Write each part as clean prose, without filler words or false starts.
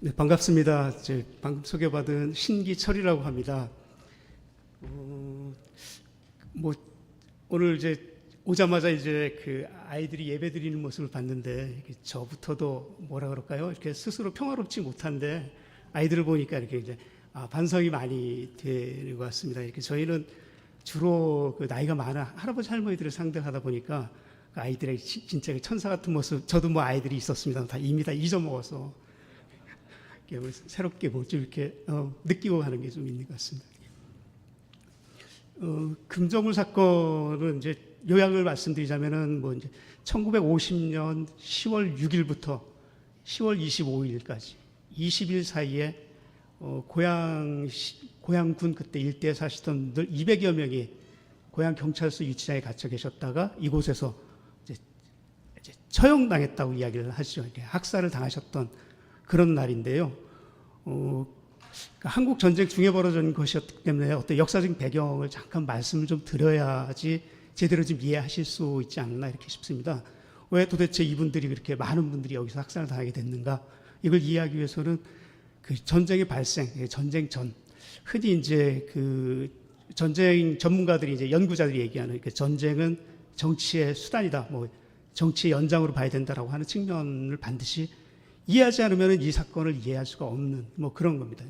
네, 반갑습니다. 방금 소개받은 신기철이라고 합니다. 뭐 오늘 오자마자 그 아이들이 예배 드리는 모습을 봤는데 저부터도 뭐라 그럴까요? 이렇게 스스로 평화롭지 못한데 아이들을 보니까 이렇게 반성이 많이 되는 것 같습니다. 이렇게 저희는 주로 그 나이가 많은 할아버지 할머니들을 상대하다 보니까 그 아이들의 진짜 천사 같은 모습, 저도 뭐 아이들이 있었습니다. 이미 다 잊어먹어서 새롭게 좀 이렇게 느끼고 가는 게 좀 있는 것 같습니다. 금정물 사건은 요약을 말씀드리자면은 1950년 10월 6일부터 10월 25일까지 20일 사이에 고양군 그때 일대에 사시던 분들 200여 명이 고양 경찰서 유치장에 갇혀 계셨다가 이곳에서 이제 처형당했다고 이야기를 하시죠. 이렇게 학살을 당하셨던 그런 날인데요. 한국 전쟁 중에 벌어진 것이었기 때문에 어떤 역사적인 배경을 잠깐 말씀을 좀 드려야지 제대로 좀 이해하실 수 있지 않나 이렇게 싶습니다. 왜 도대체 이분들이 그렇게 많은 분들이 여기서 학살을 당하게 됐는가? 이걸 이해하기 위해서는 그 전쟁의 발생, 전쟁 전, 흔히 그 전쟁 전문가들이 연구자들이 얘기하는 그 전쟁은 정치의 수단이다, 정치의 연장으로 봐야 된다라고 하는 측면을 반드시 이해하지 않으면 이 사건을 이해할 수가 없는 그런 겁니다.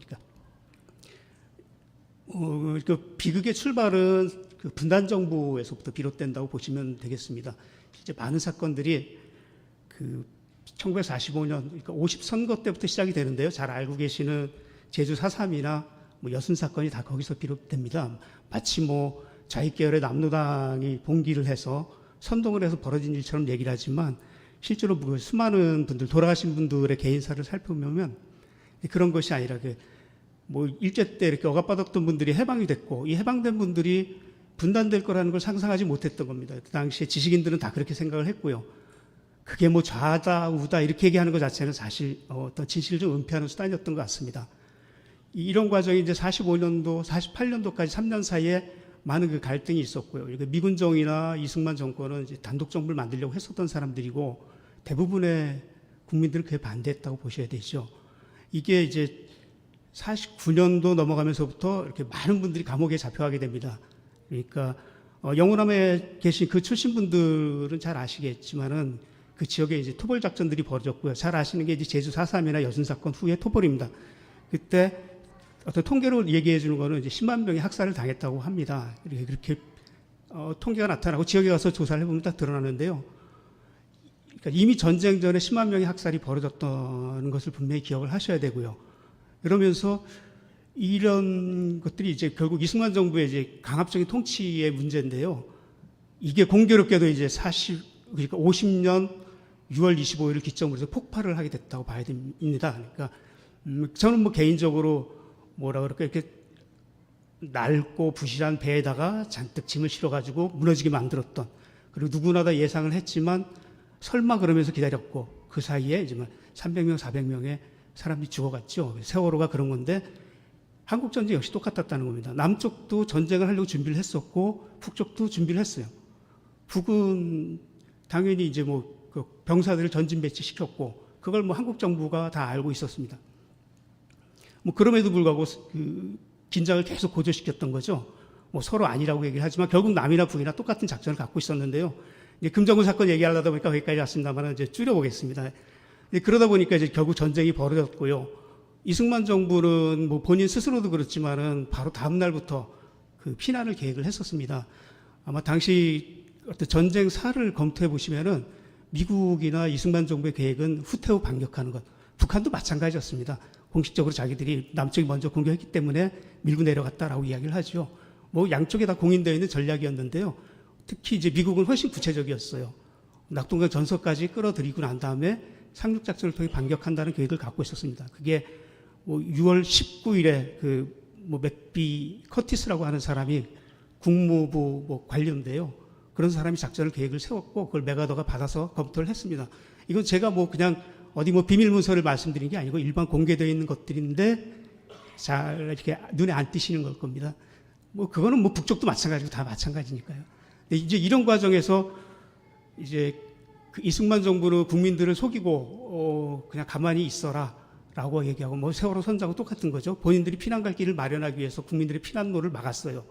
그러니까 비극의 출발은 그 분단 정부에서부터 비롯된다고 보시면 되겠습니다. 이제 많은 사건들이 그 1945년 그러니까 50선거 때부터 시작이 되는데요. 잘 알고 계시는 제주 4.3이나 여순 사건이 다 거기서 비롯됩니다. 마치 좌익계열의 남로당이 봉기를 해서 선동을 해서 벌어진 일처럼 얘기를 하지만 실제로 수많은 분들, 돌아가신 분들의 개인사를 살펴보면 그런 것이 아니라 일제 때 이렇게 억압받았던 분들이 해방이 됐고 이 해방된 분들이 분단될 거라는 걸 상상하지 못했던 겁니다. 그 당시에 지식인들은 다 그렇게 생각을 했고요. 그게 좌다 우다 이렇게 얘기하는 것 자체는 사실 어떤 진실을 좀 은폐하는 수단이었던 것 같습니다. 이런 과정이 45년도, 48년도까지 3년 사이에 많은 그 갈등이 있었고요. 미군정이나 이승만 정권은 단독 정부를 만들려고 했었던 사람들이고 대부분의 국민들은 그에 반대했다고 보셔야 되죠. 이게 49년도 넘어가면서부터 이렇게 많은 분들이 감옥에 잡혀가게 됩니다. 그러니까 영호남에 계신 그 출신분들은 잘 아시겠지만은 그 지역에 토벌 작전들이 벌어졌고요. 잘 아시는 게 제주 4.3이나 여순 사건 후의 토벌입니다. 그때 어떤 통계로 얘기해 주는 거는 10만 명이 학살을 당했다고 합니다. 그렇게 통계가 나타나고 지역에 가서 조사를 해보면 딱 드러나는데요. 그러니까 이미 전쟁 전에 10만 명의 학살이 벌어졌던 것을 분명히 기억을 하셔야 되고요. 그러면서 이런 것들이 결국 이승만 정부의 강압적인 통치의 문제인데요. 이게 공교롭게도 그러니까 50년 6월 25일을 기점으로 해서 폭발을 하게 됐다고 봐야 됩니다. 그러니까 저는 개인적으로 이렇게 낡고 부실한 배에다가 잔뜩 짐을 실어가지고 무너지게 만들었던, 그리고 누구나 다 예상을 했지만 설마 그러면서 기다렸고 그 사이에 300명, 400명의 사람이 죽어갔죠. 세월호가 그런 건데 한국 전쟁 역시 똑같았다는 겁니다. 남쪽도 전쟁을 하려고 준비를 했었고 북쪽도 준비를 했어요. 북은 당연히 그 병사들을 전진 배치시켰고 그걸 한국 정부가 다 알고 있었습니다. 그럼에도 불구하고 그 긴장을 계속 고조시켰던 거죠. 서로 아니라고 얘기를 하지만 결국 남이나 북이나 똑같은 작전을 갖고 있었는데요. 금정구 사건 얘기하려다 보니까 거기까지 왔습니다만 줄여보겠습니다. 그러다 보니까 결국 전쟁이 벌어졌고요. 이승만 정부는 본인 스스로도 그렇지만은 바로 다음 날부터 그 피난을 계획을 했었습니다. 아마 당시 어떤 전쟁사를 검토해 보시면은 미국이나 이승만 정부의 계획은 후퇴후 반격하는 것, 북한도 마찬가지였습니다. 공식적으로 자기들이 남쪽이 먼저 공격했기 때문에 밀고 내려갔다라고 이야기를 하죠. 양쪽에 다 공인되어 있는 전략이었는데요. 특히 미국은 훨씬 구체적이었어요. 낙동강 전선까지 끌어들이고 난 다음에 상륙작전을 통해 반격한다는 계획을 갖고 있었습니다. 그게 6월 19일에 맥비 커티스라고 하는 사람이 국무부 관료인데요. 그런 사람이 작전을 계획을 세웠고 그걸 메가더가 받아서 검토를 했습니다. 이건 제가 그냥 어디 비밀 문서를 말씀드린 게 아니고 일반 공개되어 있는 것들인데 잘 이렇게 눈에 안 띄시는 걸 겁니다. 그거는 북쪽도 마찬가지고 다 마찬가지니까요. 근데 이런 과정에서 그 이승만 정부는 국민들을 속이고 그냥 가만히 있어라 라고 얘기하고 뭐 세월호 선장하고 똑같은 거죠. 본인들이 피난 갈 길을 마련하기 위해서 국민들의 피난로를 막았어요.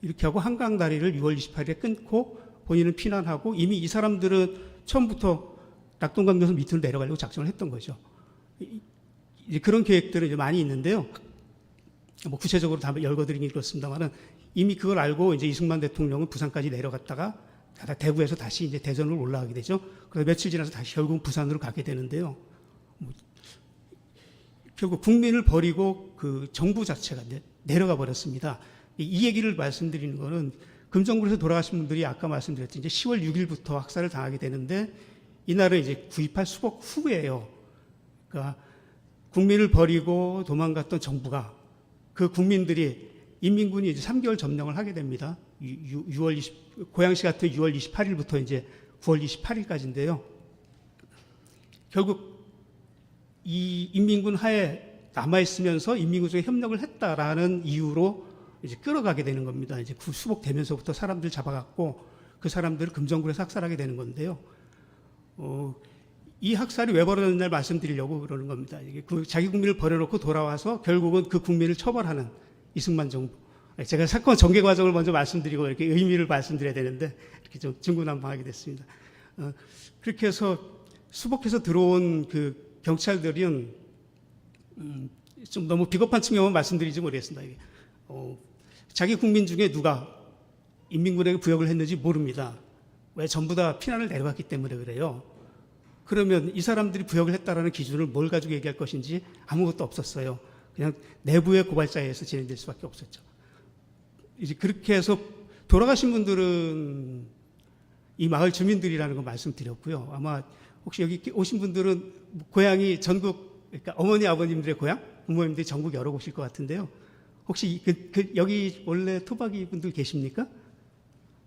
이렇게 하고 한강 다리를 6월 28일에 끊고 본인은 피난하고 이미 이 사람들은 처음부터 낙동강변선 밑으로 내려가려고 작전을 했던 거죠. 이제 그런 계획들은 이제 많이 있는데요. 뭐 구체적으로 다 열거드리긴 그렇습니다만은 이미 그걸 알고 이제 이승만 대통령은 부산까지 내려갔다가 대구에서 다시 이제 대전으로 올라가게 되죠. 그래서 며칠 지나서 다시 결국 부산으로 가게 되는데요. 결국 국민을 버리고 그 정부 자체가 내려가 버렸습니다. 이 얘기를 말씀드리는 거는 금정구에서 돌아가신 분들이 아까 말씀드렸듯이 이제 10월 6일부터 학살을 당하게 되는데 이날은 이제 9.28 수복 후예요. 그러니까 국민을 버리고 도망갔던 정부가 그 국민들이 인민군이 이제 3개월 점령을 하게 됩니다. 6월 20, 고양시 같은 6월 28일부터 이제 9월 28일까지인데요. 결국 이 인민군 하에 남아있으면서 인민군 쪽에 협력을 했다라는 이유로 이제 끌어가게 되는 겁니다. 이제 수복되면서부터 사람들 잡아갖고 그 사람들을 금정굴에서 학살하게 되는 건데요. 이 학살이 왜 벌어졌는지 말씀드리려고 그러는 겁니다. 이게 자기 국민을 버려놓고 돌아와서 결국은 그 국민을 처벌하는 이승만 정부. 제가 사건 전개 과정을 먼저 말씀드리고 이렇게 의미를 말씀드려야 되는데 이렇게 좀 중구난방하게 됐습니다. 그렇게 해서 수복해서 들어온 그 경찰들은 좀 너무 비겁한 측면만 말씀드리지 모르겠습니다. 자기 국민 중에 누가 인민군에게 부역을 했는지 모릅니다. 왜 전부 다 피난을 내려갔기 때문에 그래요. 그러면 이 사람들이 부역을 했다라는 기준을 뭘 가지고 얘기할 것인지 아무것도 없었어요. 그냥 내부의 고발자에 의해서 진행될 수밖에 없었죠. 이제 그렇게 해서 돌아가신 분들은 이 마을 주민들이라는 거 말씀드렸고요. 아마 혹시 여기 오신 분들은 고향이 전국, 그러니까 어머니 아버님들의 고향, 부모님들이 전국 여러 곳일 것 같은데요. 혹시 여기 원래 토박이 분들 계십니까?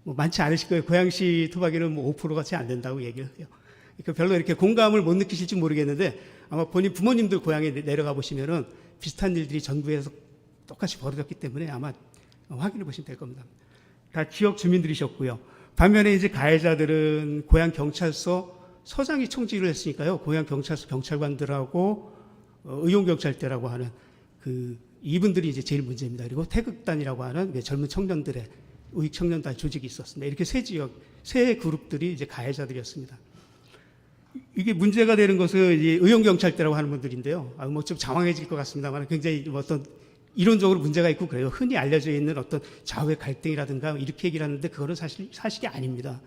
뭐 많지 않으실 거예요. 고양시 토박이는 뭐 5%가 채 안 된다고 얘기를 해요. 그러니까 별로 이렇게 공감을 못 느끼실지 모르겠는데 아마 본인 부모님들 고향에 내려가 보시면은 비슷한 일들이 전국에서 똑같이 벌어졌기 때문에 아마 확인해 보시면 될 겁니다. 다 지역 주민들이셨고요. 반면에 이제 가해자들은 고향 경찰서 서장이 총지를 했으니까요. 고향 경찰서 경찰관들하고 의용경찰대라고 하는 이분들이 이제 제일 문제입니다. 그리고 태극단이라고 하는 젊은 청년들의 우익 청년단 조직이 있었습니다. 이렇게 세 지역, 세 그룹들이 이제 가해자들이었습니다. 이게 문제가 되는 것은 이제 의용경찰대라고 하는 분들인데요. 뭐 좀 장황해질 것 같습니다만 굉장히 어떤 이론적으로 문제가 있고 그래요. 흔히 알려져 있는 어떤 좌우의 갈등이라든가 이렇게 얘기를 하는데 그거는 사실이 아닙니다.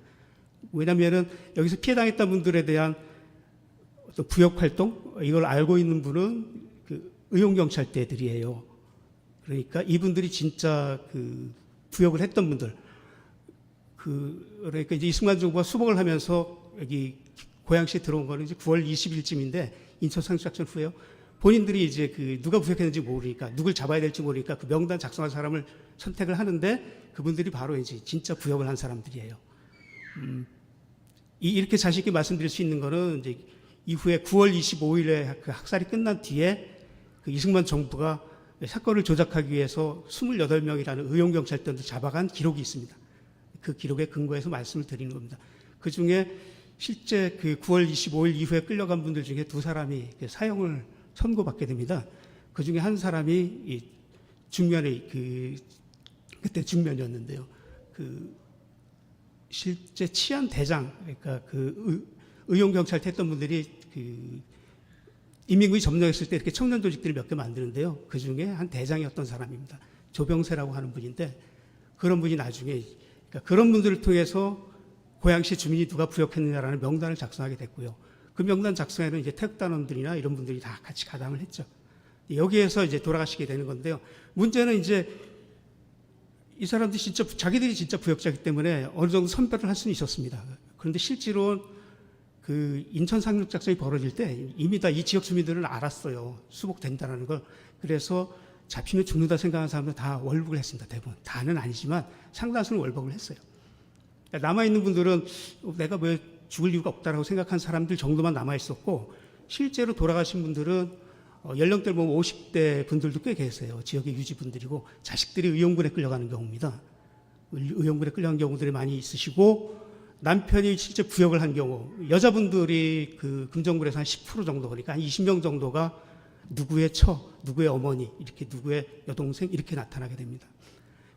왜냐면은 여기서 피해당했던 분들에 대한 어떤 부역 활동, 이걸 알고 있는 분은 그 의용경찰대들이에요. 그러니까 이분들이 진짜 그 부역을 했던 분들, 그러니까 이제 이승만 정부가 수복을 하면서 여기 고양시에 들어온 거는 이제 9월 20일쯤인데 인천 상륙작전 후에요. 본인들이 이제 누가 부역했는지 모르니까 누굴 잡아야 될지 모르니까 그 명단 작성할 사람을 선택을 하는데 그분들이 바로 이제 진짜 부역을 한 사람들이에요. 이렇게 자신 있게 말씀드릴 수 있는 거는 이제 이후에 9월 25일에 그 학살이 끝난 뒤에 그 이승만 정부가 사건을 조작하기 위해서 28명이라는 의용경찰단도 잡아간 기록이 있습니다. 그 기록에 근거해서 말씀을 드리는 겁니다. 그 중에 실제 그 9월 25일 이후에 끌려간 분들 중에 2사람이 사형을 선고받게 됩니다. 그 중에 한 사람이 중면에 그때 중면이었는데요. 실제 치안 대장, 그러니까 의용경찰 했던 분들이 인민군이 점령했을 때 이렇게 청년 조직들을 몇 개 만드는데요. 그 중에 한 대장이었던 사람입니다. 조병세라고 하는 분인데 그런 분이 나중에 그러니까 그런 분들을 통해서 고양시 주민이 누가 부역했느냐라는 명단을 작성하게 됐고요. 그 명단 작성에는 이제 태극단원들이나 이런 분들이 다 같이 가담을 했죠. 여기에서 이제 돌아가시게 되는 건데요. 문제는 이제 이 사람들이 자기들이 진짜 부역자이기 때문에 어느 정도 선별을 할 수는 있었습니다. 그런데 실제로 인천 상륙작전이 벌어질 때 이미 다 이 지역 주민들은 알았어요. 수복된다는 걸. 그래서 잡히면 죽는다 생각하는 사람들 다 월북을 했습니다. 대부분. 다는 아니지만 상당수는 월북을 했어요. 남아있는 분들은 내가 왜 죽을 이유가 없다라고 생각한 사람들 정도만 남아있었고 실제로 돌아가신 분들은 연령대를 보면 50대 분들도 꽤 계세요. 지역의 유지분들이고 자식들이 의용군에 끌려가는 경우입니다. 의용군에 끌려간 경우들이 많이 있으시고 남편이 실제 부역을 한 경우 여자분들이 금정굴에서 한 10% 정도 그러니까 한 20명 정도가 누구의 처, 누구의 어머니, 이렇게 누구의 여동생 이렇게 나타나게 됩니다.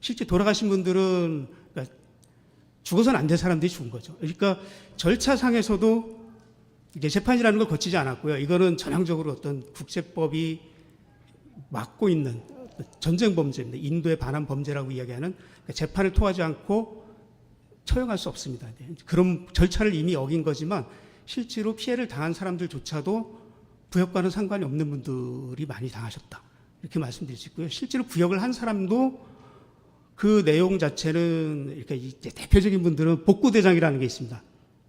실제 돌아가신 분들은 그러니까 죽어서는 안 될 사람들이 죽은 거죠. 그러니까 절차상에서도 이제 재판이라는 걸 거치지 않았고요. 이거는 전형적으로 어떤 국제법이 막고 있는 전쟁 범죄입니다. 인도의 반환 범죄라고 이야기하는 그러니까 재판을 통하지 않고 처형할 수 없습니다. 그런 절차를 이미 어긴 거지만 실제로 피해를 당한 사람들조차도 부역과는 상관이 없는 분들이 많이 당하셨다. 이렇게 말씀드릴 수 있고요. 실제로 부역을 한 사람도 그 내용 자체는 이렇게 이제 대표적인 분들은 복구대장이라는 게 있습니다.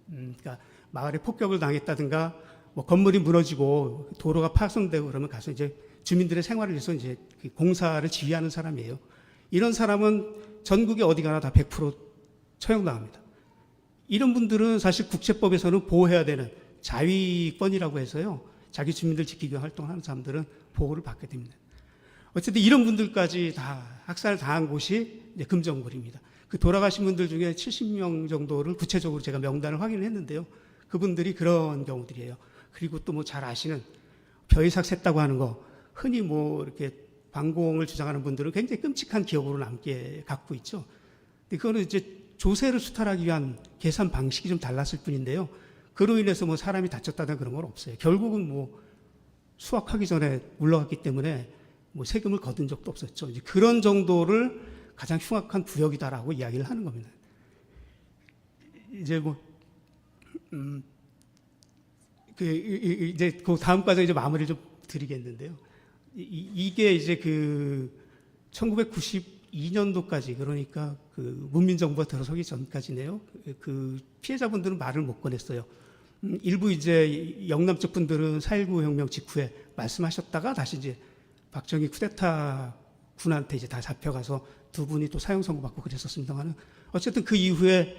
그러니까 마을에 폭격을 당했다든가 뭐 건물이 무너지고 도로가 파손되고 그러면 가서 이제 주민들의 생활을 위해서 이제 공사를 지휘하는 사람이에요. 이런 사람은 전국에 어디 가나 다 100% 처형당합니다. 이런 분들은 사실 국제법에서는 보호해야 되는 자위권이라고 해서요. 자기 주민들 지키기 위한 활동을 하는 사람들은 보호를 받게 됩니다. 어쨌든 이런 분들까지 다 학살을 당한 곳이 이제 금정굴입니다. 그 돌아가신 분들 중에 70명 정도를 구체적으로 제가 명단을 확인을 했는데요. 그분들이 그런 경우들이에요. 그리고 또 뭐 잘 아시는 벼이삭 샜다고 하는 거, 흔히 뭐 이렇게 반공을 주장하는 분들은 굉장히 끔찍한 기억으로 남게 갖고 있죠. 근데 그거는 이제 조세를 수탈하기 위한 계산 방식이 좀 달랐을 뿐인데요. 그로 인해서 뭐 사람이 다쳤다든 그런 건 없어요. 결국은 뭐 수확하기 전에 물러갔기 때문에 뭐 세금을 거둔 적도 없었죠. 이제 그런 정도를 가장 흉악한 부역이다라고 이야기를 하는 겁니다. 이제 뭐 이제 그 다음 과정 이제 마무리를 좀 드리겠는데요. 이게 이제 그 1992년도까지 그러니까 그 문민정부가 들어서기 전까지네요. 그 피해자분들은 말을 못 꺼냈어요. 일부 이제 영남 쪽 분들은 4.19 혁명 직후에 말씀하셨다가 다시 이제 박정희 쿠데타 군한테 이제 다 잡혀가서 두 분이 또 사형 선고받고 그랬었습니다만은 어쨌든 그 이후에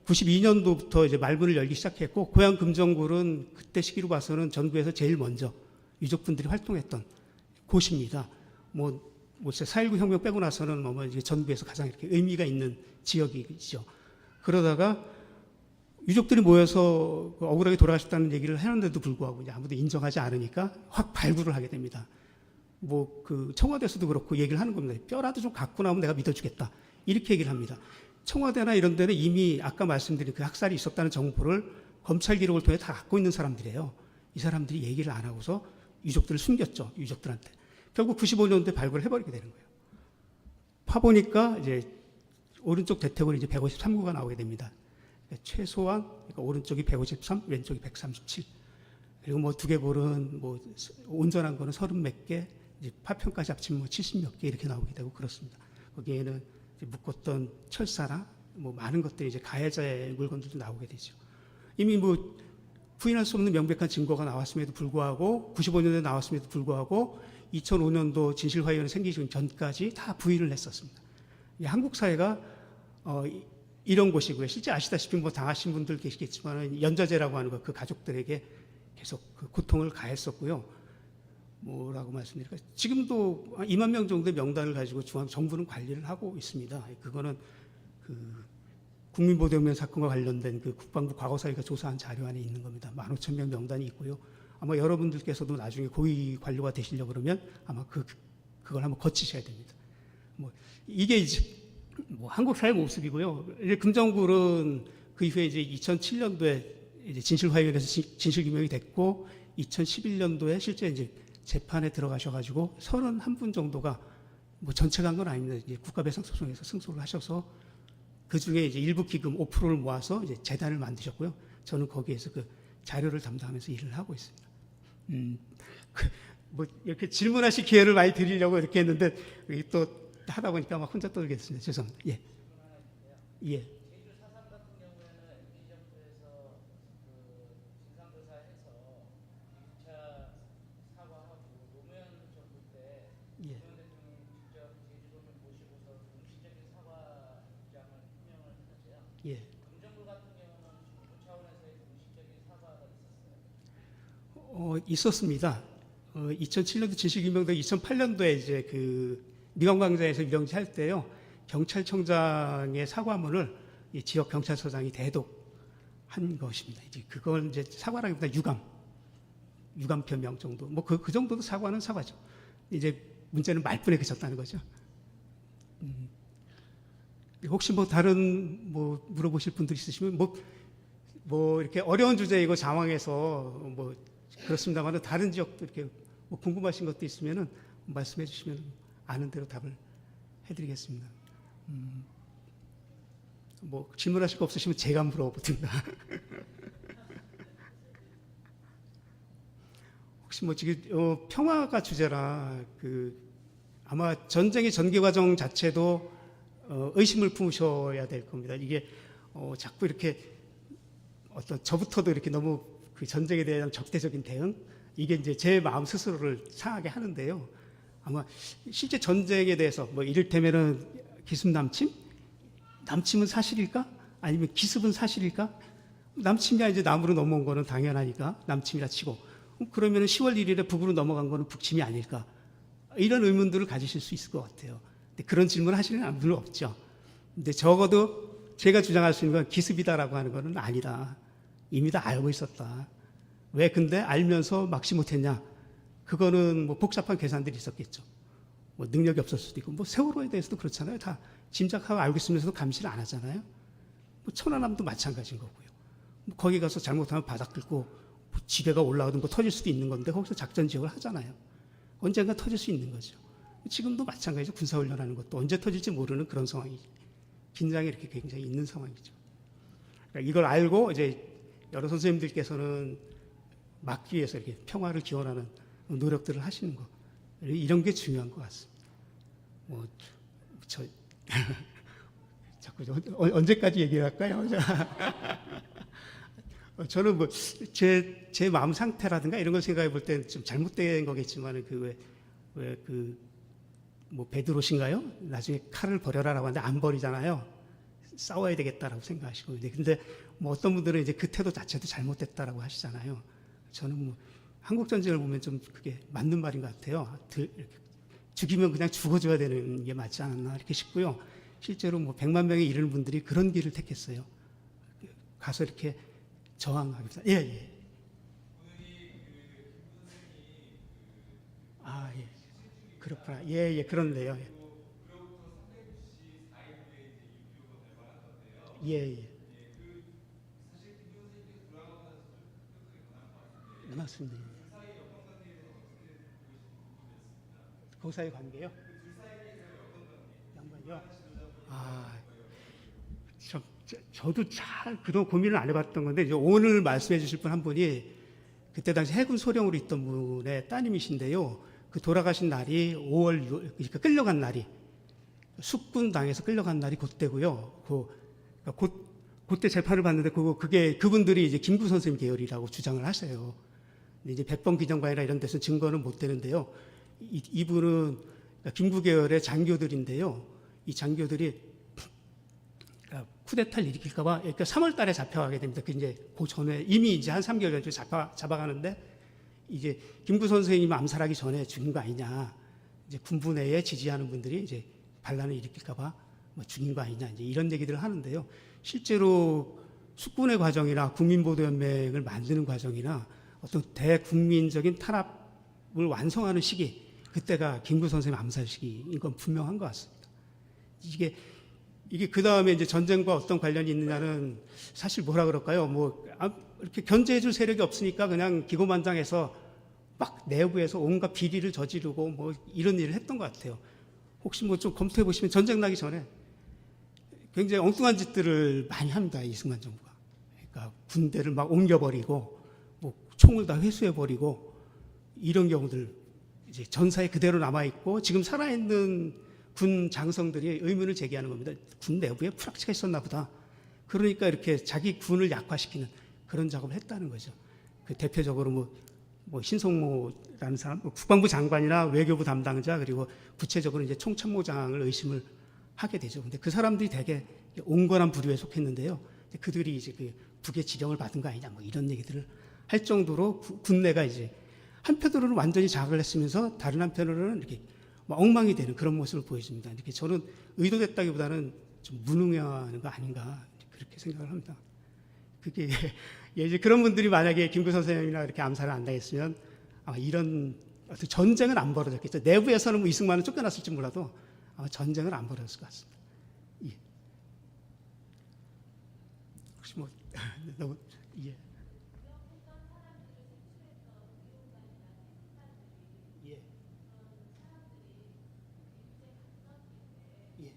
92년도부터 이제 말문을 열기 시작했고 고향 금정굴은 그때 시기로 봐서는 전국에서 제일 먼저 유족분들이 활동했던 곳입니다. 뭐 4.19 혁명 빼고 나서는 뭐 이제 전국에서 가장 이렇게 의미가 있는 지역이죠. 그러다가 유족들이 모여서 억울하게 돌아가셨다는 얘기를 하는데도 불구하고 이제 아무도 인정하지 않으니까 확 발굴을 하게 됩니다. 뭐 그 청와대에서도 그렇고 얘기를 하는 겁니다. 뼈라도 좀 갖고 나오면 내가 믿어주겠다. 이렇게 얘기를 합니다. 청와대나 이런 데는 이미 아까 말씀드린 그 학살이 있었다는 정보를 검찰 기록을 통해 다 갖고 있는 사람들이에요. 이 사람들이 얘기를 안 하고서 유족들을 숨겼죠. 유족들한테. 결국 95년도에 발굴을 해버리게 되는 거예요. 파보니까 이제 오른쪽 대퇴골이 이제 153구가 나오게 됩니다. 그러니까 최소한 그러니까 오른쪽이 153, 왼쪽이 137. 그리고 뭐 두개골은 뭐 온전한 거는 30몇 개, 이제 파편까지 합치면 뭐 70몇 개 이렇게 나오게 되고 그렇습니다. 거기에는 이제 묶었던 철사나 뭐 많은 것들이 이제 가해자의 물건들도 나오게 되죠. 이미 뭐 부인할 수 없는 명백한 증거가 나왔음에도 불구하고 95년도에 나왔음에도 불구하고 2005년도 진실화위원회 생기기 전까지 다 부인을 했었습니다. 한국 사회가 이런 곳이고요. 실제 아시다시피 뭐 당하신 분들 계시겠지만 연좌제라고 하는 거 그 가족들에게 계속 그 고통을 가했었고요. 뭐라고 말씀드릴까? 지금도 2만 명 정도의 명단을 가지고 정부는 관리를 하고 있습니다. 그거는 그 국민보도혁명 사건과 관련된 그 국방부 과거사위가 조사한 자료 안에 있는 겁니다. 15,000명 명단이 있고요. 아마 여러분들께서도 나중에 고위 관료가 되시려고 그러면 아마 그걸 한번 거치셔야 됩니다. 뭐 이게 이제 뭐 한국 사회 모습이고요. 이제 금정굴은 그 이후에 이제 2007년도에 이제 진실화위원회에서 진실규명이 됐고 2011년도에 실제 이제 재판에 들어가셔가지고 31분 정도가 뭐 전체가 한 건 아닙니다. 이제 국가배상소송에서 승소를 하셔서 그 중에 이제 일부 기금 5%를 모아서 이제 재단을 만드셨고요. 저는 거기에서 그 자료를 담당하면서 일을 하고 있습니다. 뭐 이렇게 질문하실 기회를 많이 드리려고 이렇게 했는데 또 하다 보니까 막 혼자 떠들겠습니다. 죄송합니다. 예. 예. 예. 금정굴 같은 경우는 정부 차원에서의 공식적인 사과가 있었어요? 있었습니다. 2007년도 진실규명도 2008년도에 이제 그 미광광장에서 유령지 할 때요 경찰청장의 사과문을 지역 경찰서장이 대독한 것입니다. 이제 그걸 이제 사과라기보다 유감 유감 표명 정도, 뭐 그 정도도 사과는 사과죠. 이제 문제는 말뿐에 그쳤다는 거죠. 혹시 뭐 다른 뭐 물어보실 분들 있으시면 뭐 이렇게 어려운 주제이고 장황해서 뭐 그렇습니다만 다른 지역도 이렇게 뭐 궁금하신 것도 있으면은 말씀해 주시면 아는 대로 답을 해드리겠습니다. 뭐 질문하실 거 없으시면 제가 물어보든가. 혹시 뭐 지금 평화가 주제라 아마 전쟁의 전개 과정 자체도 의심을 품으셔야 될 겁니다. 이게 자꾸 이렇게 어떤 저부터도 이렇게 너무 그 전쟁에 대한 적대적인 대응, 이게 이제 제 마음 스스로를 상하게 하는데요. 아마 실제 전쟁에 대해서 뭐 이를테면은 기습 남침은 사실일까? 아니면 기습은 사실일까? 남침이 이제 남으로 넘어온 거는 당연하니까 남침이라 치고, 그러면은 10월 1일에 북으로 넘어간 거는 북침이 아닐까? 이런 의문들을 가지실 수 있을 것 같아요. 근데 그런 질문 하시는 분은 없죠. 근데 적어도 제가 주장할 수 있는 건 기습이다라고 하는 거는 아니다. 이미 다 알고 있었다. 왜 근데 알면서 막지 못했냐? 그거는 뭐 복잡한 계산들이 있었겠죠. 뭐 능력이 없었을 수도 있고, 뭐 세월호에 대해서도 그렇잖아요. 다 짐작하고 알고 있으면서도 감시를 안 하잖아요. 뭐 천안함도 마찬가지인 거고요. 뭐 거기 가서 잘못하면 바닥 긁고 뭐 지뢰가 올라오든 거 터질 수도 있는 건데 거기서 작전 지역을 하잖아요. 언젠가 터질 수 있는 거죠. 지금도 마찬가지죠. 군사훈련하는 것도 언제 터질지 모르는 그런 상황이죠. 긴장이 이렇게 굉장히 있는 상황이죠. 그러니까 이걸 알고 이제 여러 선생님들께서는 막기 위해서 이렇게 평화를 기원하는 노력들을 하시는 거, 이런 게 중요한 것 같습니다. 뭐 자꾸 언제까지 얘기할까요? 저는 뭐 제 마음 상태라든가 이런 걸 생각해 볼 때는 좀 잘못된 거겠지만 뭐 베드로신가요? 나중에 칼을 버려라라고 하는데 안 버리잖아요. 싸워야 되겠다라고 생각하시고. 근데 뭐 어떤 분들은 이제 그 태도 자체도 잘못됐다라고 하시잖아요. 저는 뭐 한국 전쟁을 보면 좀 그게 맞는 말인 것 같아요. 이렇게 죽이면 그냥 죽어줘야 되는 게 맞지 않았나 이렇게 싶고요. 실제로 뭐 100만 명에 이르는 분들이 그런 길을 택했어요. 가서 이렇게 저항하기보다. 예. 아, 예. 그렇구나. 예, 그런데요. 예. 맞습니다. 그 사이 관계요? 양반요? 아, 저도 잘 그동안 고민을 안 해봤던 건데, 이제 오늘 말씀해 주실 분 한 분이 그때 당시 해군 소령으로 있던 분의 따님이신데요. 그 돌아가신 날이 5월 6일, 그러니까 끌려간 날이, 숙군당에서 끌려간 날이 그때고요. 그때 재판을 봤는데, 그분들이 이제 김구 선생님 계열이라고 주장을 하세요. 근데 이제 백범 기정관이나 이런 데서 증거는 못 되는데요. 이분은 김구 계열의 장교들인데요. 이 장교들이 쿠데타를 일으킬까봐, 그러니까 3월 달에 잡혀가게 됩니다. 그 전에 이미 이제 한 3개월 전에 잡아가는데, 이제 김구 선생님 암살하기 전에 죽인 거 아니냐. 이제 군부 내에 지지하는 분들이 이제 반란을 일으킬까봐 뭐 죽인 거 아니냐. 이제 이런 얘기들을 하는데요. 실제로 숙군의 과정이나 국민보도연맹을 만드는 과정이나 어떤 대국민적인 탄압을 완성하는 시기, 그때가 김구 선생님 암살 시기인 건 분명한 것 같습니다. 이게 그 다음에 이제 전쟁과 어떤 관련이 있느냐는 사실 뭐라 그럴까요? 이렇게 견제해줄 세력이 없으니까 그냥 기고만장해서 막 내부에서 온갖 비리를 저지르고 뭐 이런 일을 했던 것 같아요. 혹시 뭐 좀 검토해 보시면 전쟁 나기 전에 굉장히 엉뚱한 짓들을 많이 합니다. 이승만 정부가. 그러니까 군대를 막 옮겨버리고 뭐 총을 다 회수해버리고 이런 경우들 이제 전사에 그대로 남아있고 지금 살아있는 군 장성들이 의문을 제기하는 겁니다. 군 내부에 프락치가 있었나 보다. 그러니까 이렇게 자기 군을 약화시키는 그런 작업을 했다는 거죠. 그 대표적으로 뭐 신성모라는 사람, 국방부 장관이나 외교부 담당자, 그리고 구체적으로 이제 총참모장을 의심을 하게 되죠. 근데 그 사람들이 되게 온건한 부류에 속했는데요. 그들이 이제 그 북의 지령을 받은 거 아니냐, 뭐 이런 얘기들을 할 정도로 군내가 이제 한편으로는 완전히 장악을 했으면서 다른 한편으로는 이렇게 엉망이 되는 그런 모습을 보여줍니다. 이렇게 저는 의도됐다기보다는 좀 무능해하는 거 아닌가 그렇게 생각을 합니다. 그게 예, 이제 그런 분들이 만약에 김구 선생님이나 이렇게 암살을 안 당했으면 아마 이런 어떤 전쟁은 안 벌어졌겠죠. 내부에서는 뭐 이승만은 쫓겨났을지 몰라도 아마 전쟁은 안 벌어졌을 것 같습니다. 예. 혹시 뭐 너무 예. 예. 예.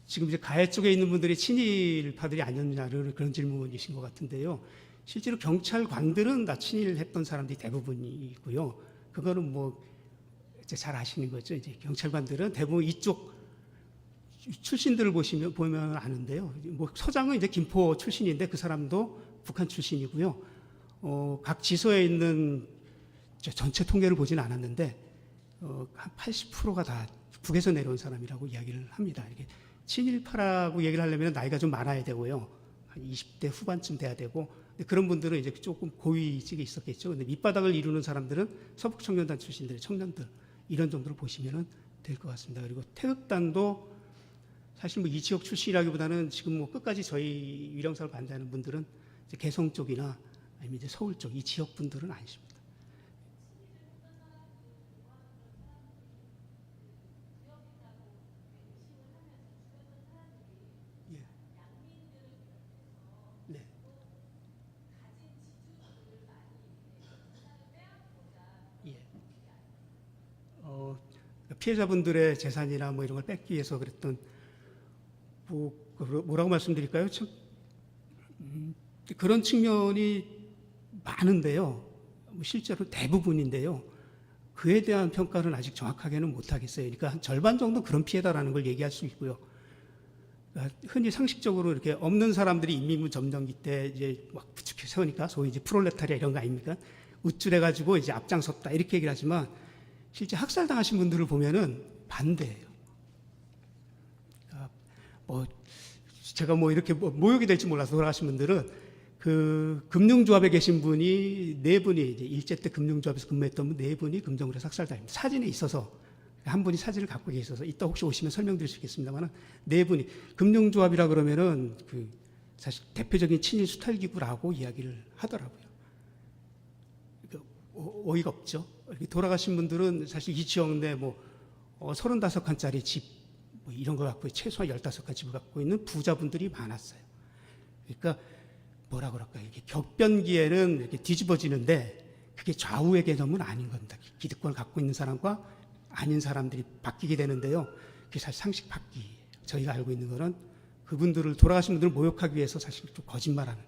지금 이제 가해 쪽에 있는 분들이 친일파들이 아니었냐는 그런 질문이신 것 같은데요. 실제로 경찰관들은 다 친일했던 사람들이 대부분이고요. 그거는 뭐 이제 잘 아시는 거죠. 이제 경찰관들은 대부분 이쪽 출신들을 보면 아는데요. 뭐 서장은 이제 김포 출신인데 그 사람도 북한 출신이고요. 각 지소에 있는 전체 통계를 보진 않았는데 한 80%가 다 북에서 내려온 사람이라고 이야기를 합니다. 이게 친일파라고 얘기를 하려면 나이가 좀 많아야 되고요. 한 20대 후반쯤 돼야 되고 그런 분들은 이제 조금 고위직에 있었겠죠. 근데 밑바닥을 이루는 사람들은 서북청년단 출신들의 청년들 이런 정도로 보시면 될 것 같습니다. 그리고 태극단도 사실 뭐 이 지역 출신이라기보다는 지금 뭐 끝까지 저희 위령사를 반대하는 분들은 이제 개성 쪽이나 아니면 이제 서울 쪽 이 지역 분들은 아니십니다. 예. 네. 예. 피해자분들의 재산이나 뭐 이런 걸 뺏기 위해서 그랬던 뭐라고 말씀드릴까요? 참 그런 측면이 많은데요. 실제로 대부분인데요. 그에 대한 평가는 아직 정확하게는 못하겠어요. 그러니까 한 절반 정도 그런 피해다라는 걸 얘기할 수 있고요. 그러니까 흔히 상식적으로 이렇게 없는 사람들이 인민군 점령기 때 이제 막 부축해 세우니까 소위 이제 프롤레타리아 이런 거 아닙니까? 우쭐해가지고 이제 앞장섰다 이렇게 얘기를 하지만 실제 학살당하신 분들을 보면은 반대예요. 그러니까 뭐 제가 뭐 이렇게 모욕이 될지 몰라서 돌아가신 분들은 그 금융조합에 계신 분이 네 분이 이제 일제 때 금융조합에서 근무했던 분 네 분이 금정으로 삭살당합니다. 사진에 있어서 한 분이 사진을 갖고 계셔서 이따 혹시 오시면 설명드릴 수 있겠습니다만 네 분이 금융조합이라 그러면은 그 사실 대표적인 친일 수탈기구라고 이야기를 하더라고요. 그러니까 어이가 없죠. 돌아가신 분들은 사실 이 지역 내뭐 35칸짜리 집 뭐 이런 거 갖고 최소한 15칸 집을 갖고 있는 부자분들이 많았어요. 그러니까 뭐라 그럴까 이게 격변기에는 이렇게 뒤집어지는데 그게 좌우의 개념은 아닌 겁니다. 기득권을 갖고 있는 사람과 아닌 사람들이 바뀌게 되는데요. 그게 사실 상식 바뀌예요. 저희가 알고 있는 거는 그분들을 돌아가신 분들을 모욕하기 위해서 사실 좀 거짓말하는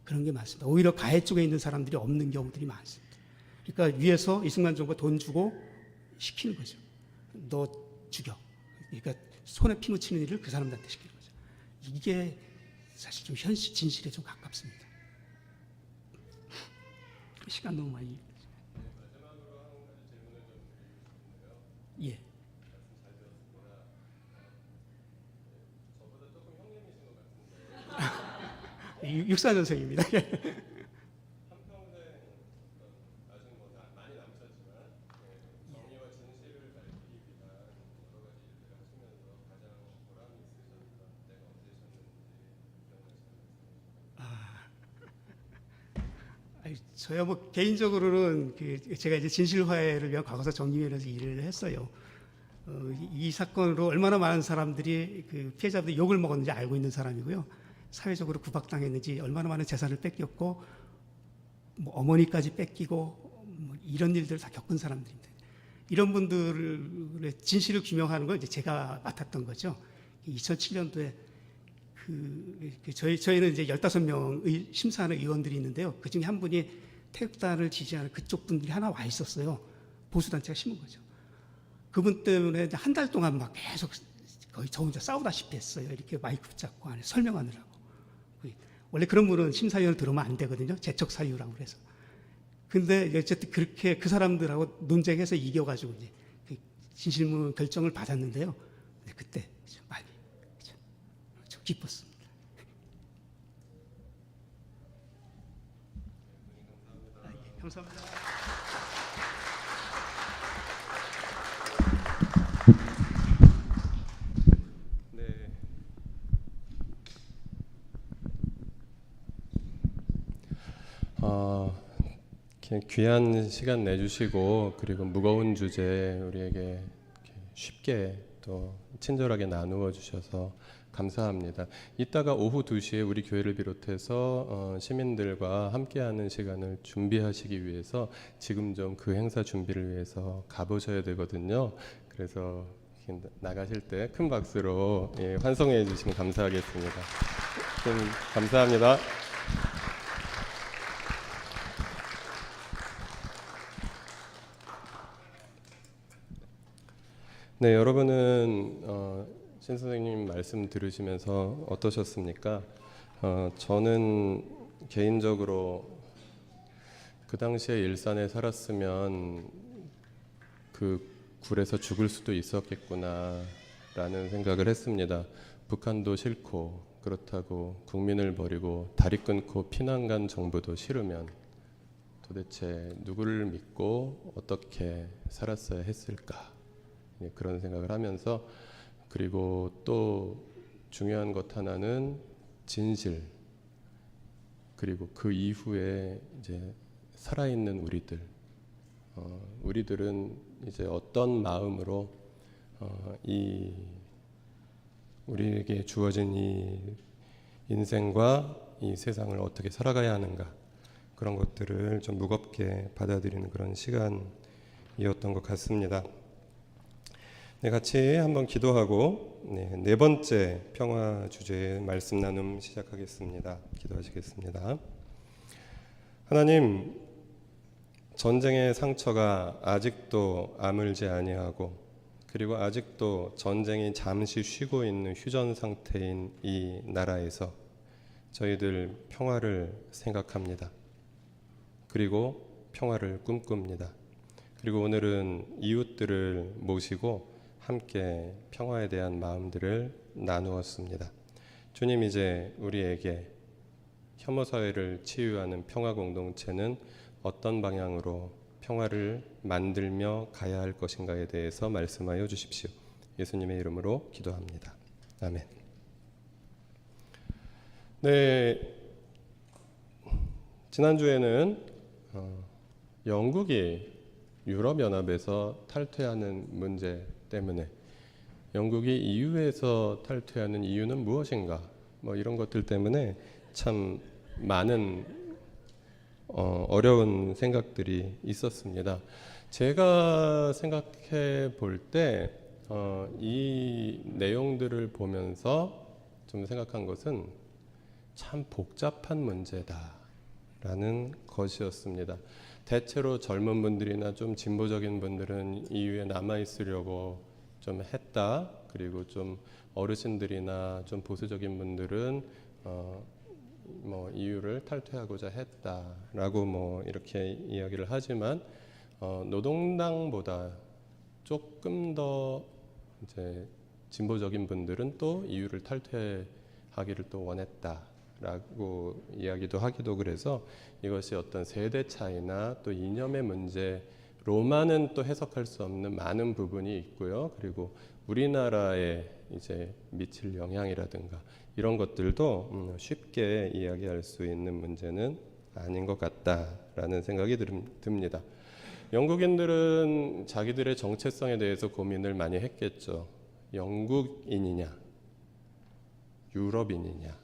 그런 게 많습니다. 오히려 가해 쪽에 있는 사람들이 없는 경우들이 많습니다. 그러니까 위에서 이승만 정부가 돈 주고 시키는 거죠. 너 죽여. 그러니까 손에 피 묻히는 일을 그 사람들한테 시키는 거죠. 이게 사실 좀 현실 진실에 좀 가깝습니다. 시간 너무 많이. 예. 육사년생입니다. 저야 뭐 개인적으로는 제가 이제 진실화해를 위한 과거사 정리위원회에서 일을 했어요. 이 사건으로 얼마나 많은 사람들이 그 피해자들이 욕을 먹었는지 알고 있는 사람이고요. 사회적으로 구박당했는지 얼마나 많은 재산을 뺏겼고 뭐 어머니까지 뺏기고 뭐 이런 일들을 다 겪은 사람들인데 이런 분들의 진실을 규명하는 걸 이제 제가 맡았던 거죠. 2007년도에 저희는 이제 15명 심사하는 의원들이 있는데요. 그 중에 한 분이 태극단을 지지하는 그쪽 분들이 하나 와 있었어요. 보수단체가 심은 거죠. 그분 때문에 한 달 동안 막 계속 거의 저 혼자 싸우다시피 했어요. 이렇게 마이크 붙잡고 안에 설명하느라고. 원래 그런 분은 심사위원을 들으면 안 되거든요. 재척 사유라고 그래서. 근데 어쨌든 그렇게 그 사람들하고 논쟁해서 이겨가지고 이제 그 진실문 결정을 받았는데요. 그때 많이 좀 기뻤습니다. 감사합니다. 귀한 시간 내주시고 그리고 무거운 주제 우리에게 쉽게 또 친절하게 나누어 주셔서 감사합니다. 이따가 오후 2시에 우리 교회를 비롯해서 시민들과 함께하는 시간을 준비하시기 위해서 지금 좀 그 행사 준비를 위해서 가보셔야 되거든요. 그래서 나가실 때 큰 박수로 환송해 주시면 감사하겠습니다. 감사합니다. 네, 여러분은 신 선생님 말씀 들으시면서 어떠셨습니까? 저는 개인적으로 그 당시에 일산에 살았으면 그 굴에서 죽을 수도 있었겠구나 라는 생각을 했습니다. 북한도 싫고 그렇다고 국민을 버리고 다리 끊고 피난 간 정부도 싫으면 도대체 누구를 믿고 어떻게 살았어야 했을까? 그런 생각을 하면서, 그리고 또 중요한 것 하나는 진실, 그리고 그 이후에 이제 살아있는 우리들은 이제 어떤 마음으로 우리에게 주어진 이 인생과 이 세상을 어떻게 살아가야 하는가, 그런 것들을 좀 무겁게 받아들이는 그런 시간이었던 것 같습니다. 네, 같이 한번 기도하고 네 번째 평화 주제의 말씀 나눔 시작하겠습니다. 기도하시겠습니다. 하나님, 전쟁의 상처가 아직도 아물지 아니하고 그리고 아직도 전쟁이 잠시 쉬고 있는 휴전 상태인 이 나라에서 저희들 평화를 생각합니다. 그리고 평화를 꿈꿉니다. 그리고 오늘은 이웃들을 모시고 함께 평화에 대한 마음들을 나누었습니다. 주님, 이제 우리에게 혐오 사회를 치유하는 평화 공동체는 어떤 방향으로 평화를 만들며 가야 할 것인가에 대해서 말씀하여 주십시오. 예수님의 이름으로 기도합니다. 아멘. 네, 지난주에는 영국이 유럽연합에서 탈퇴하는 문제 때문에 영국이 EU에서 탈퇴하는 이유는 무엇인가, 이런 것들 때문에 참 많은 어려운 생각들이 있었습니다. 제가 생각해 볼 때 이 내용들을 보면서 좀 생각한 것은 참 복잡한 문제다라는 것이었습니다. 대체로 젊은 분들이나 좀 진보적인 분들은 EU에 남아 있으려고 좀 했다. 그리고 좀 어르신들이나 좀 보수적인 분들은 EU를 탈퇴하고자 했다라고 이렇게 이야기를 하지만 노동당보다 조금 더 이제 진보적인 분들은 또 EU를 탈퇴하기를 또 원했다라고 이야기도 하기도, 그래서 이것이 어떤 세대 차이나 또 이념의 문제로만은 또 해석할 수 없는 많은 부분이 있고요. 그리고 우리나라에 이제 미칠 영향이라든가 이런 것들도 쉽게 이야기할 수 있는 문제는 아닌 것 같다라는 생각이 듭니다. 영국인들은 자기들의 정체성에 대해서 고민을 많이 했겠죠. 영국인이냐, 유럽인이냐